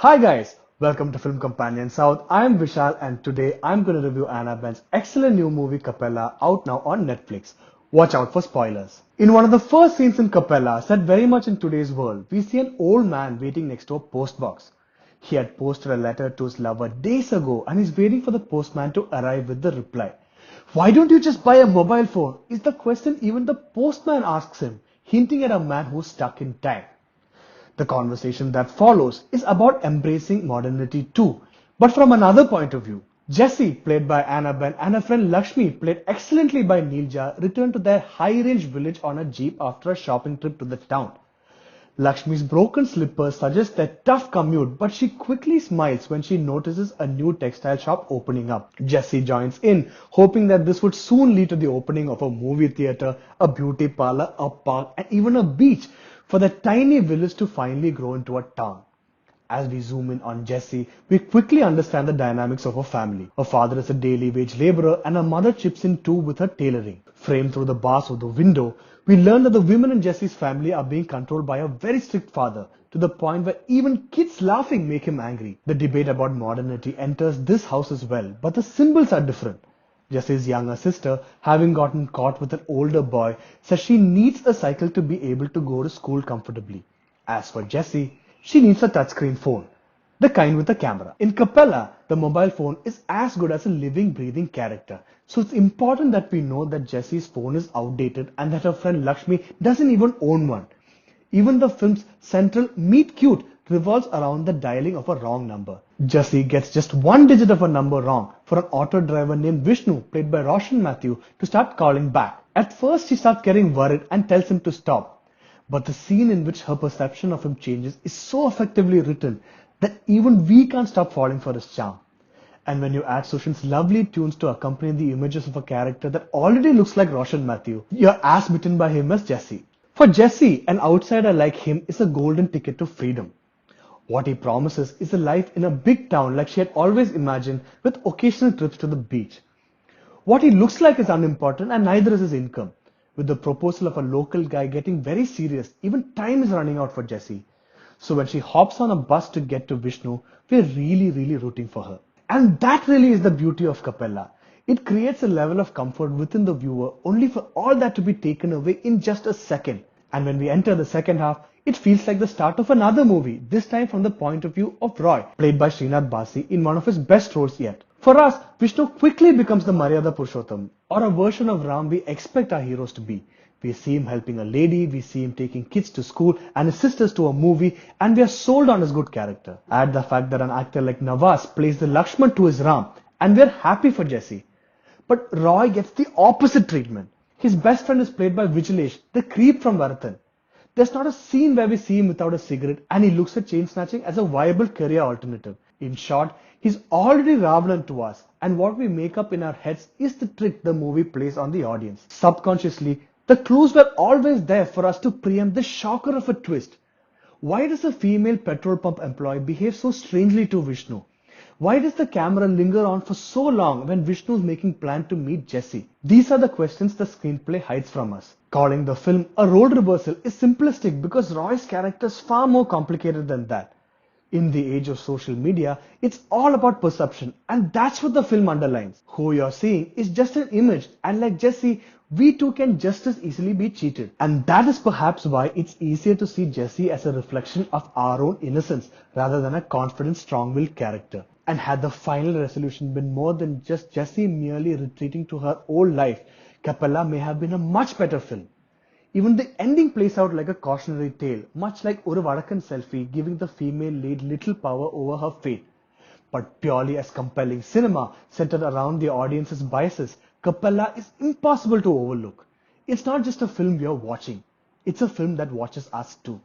Hi guys, welcome to Film Companion South. I'm Vishal and today I'm going to review Annabelle's excellent new movie Kappela out now on Netflix. Watch out for spoilers. In one of the first scenes in Kappela, set very much in today's world, we see an old man waiting next to a postbox. He had posted a letter to his lover days ago and is waiting for the postman to arrive with the reply. Why don't you just buy a mobile phone? Is the question even the postman asks him, hinting at a man who's stuck in time. The conversation that follows is about embracing modernity too, but from another point of view. Jessie, played by Annabelle, and her friend Lakshmi, played excellently by Neelja, return to their high-range village on a jeep after a shopping trip to the town. Lakshmi's broken slippers suggest their tough commute, but she quickly smiles when she notices a new textile shop opening up. Jessie joins in, hoping that this would soon lead to the opening of a movie theater, a beauty parlor, a park, and even a beach for the tiny village to finally grow into a town. As we zoom in on Jessie, we quickly understand the dynamics of her family. Her father is a daily wage laborer and her mother chips in too with her tailoring. Framed through the bars of the window, we learn that the women in Jessie's family are being controlled by a very strict father, to the point where even kids laughing make him angry. The debate about modernity enters this house as well, but the symbols are different. Jessie's younger sister, having gotten caught with an older boy, says she needs a cycle to be able to go to school comfortably. As for Jessie, she needs a touchscreen phone, the kind with a camera. In Kappela, the mobile phone is as good as a living, breathing character. So it's important that we know that Jessie's phone is outdated and that her friend Lakshmi doesn't even own one. Even the film's central meet cute revolves around the dialing of a wrong number. Jessie gets just one digit of a number wrong for an auto driver named Vishnu, played by Roshan Matthew, to start calling back. At first, she starts getting worried and tells him to stop. But the scene in which her perception of him changes is so effectively written that even we can't stop falling for his charm. And when you add Sushan's lovely tunes to accompany the images of a character that already looks like Roshan Matthew, you're as bitten by him as Jessie. For Jessie, an outsider like him is a golden ticket to freedom. What he promises is a life in a big town like she had always imagined, with occasional trips to the beach. What he looks like is unimportant and neither is his income. With the proposal of a local guy getting very serious, even time is running out for Jessie. So when she hops on a bus to get to Vishnu, we're really rooting for her. And that really is the beauty of Kappela. It creates a level of comfort within the viewer only for all that to be taken away in just a second. And when we enter the second half, it feels like the start of another movie, this time from the point of view of Roy, played by Sreenath Bhasi in one of his best roles yet. For us, Vishnu quickly becomes the Maryada Purushottam, or a version of Ram we expect our heroes to be. We see him helping a lady, we see him taking kids to school and his sisters to a movie, and we are sold on his good character. Add the fact that an actor like Nawaz plays the Lakshman to his Ram, and we are happy for Jessie. But Roy gets the opposite treatment. His best friend is played by Vigilesh, the creep from Varathan. There's not a scene where we see him without a cigarette, and he looks at chain snatching as a viable career alternative. In short, he's already Ravanan to us, and what we make up in our heads is the trick the movie plays on the audience. Subconsciously, the clues were always there for us to preempt the shocker of a twist. Why does a female petrol pump employee behave so strangely to Vishnu? Why does the camera linger on for so long when Vishnu is making plan to meet Jessie? These are the questions the screenplay hides from us. Calling the film a role reversal is simplistic because Roy's character is far more complicated than that. In the age of social media, it's all about perception, and that's what the film underlines. Who you're seeing is just an image, and like Jessie, we too can just as easily be cheated. And that is perhaps why it's easier to see Jessie as a reflection of our own innocence rather than a confident, strong-willed character. And had the final resolution been more than just Jessie merely retreating to her old life, Kappela may have been a much better film. Even the ending plays out like a cautionary tale, much like Oru Vadakkan Selfie, giving the female lead little power over her fate. But purely as compelling cinema centered around the audience's biases, Kappela is impossible to overlook. It's not just a film we are watching, it's a film that watches us too.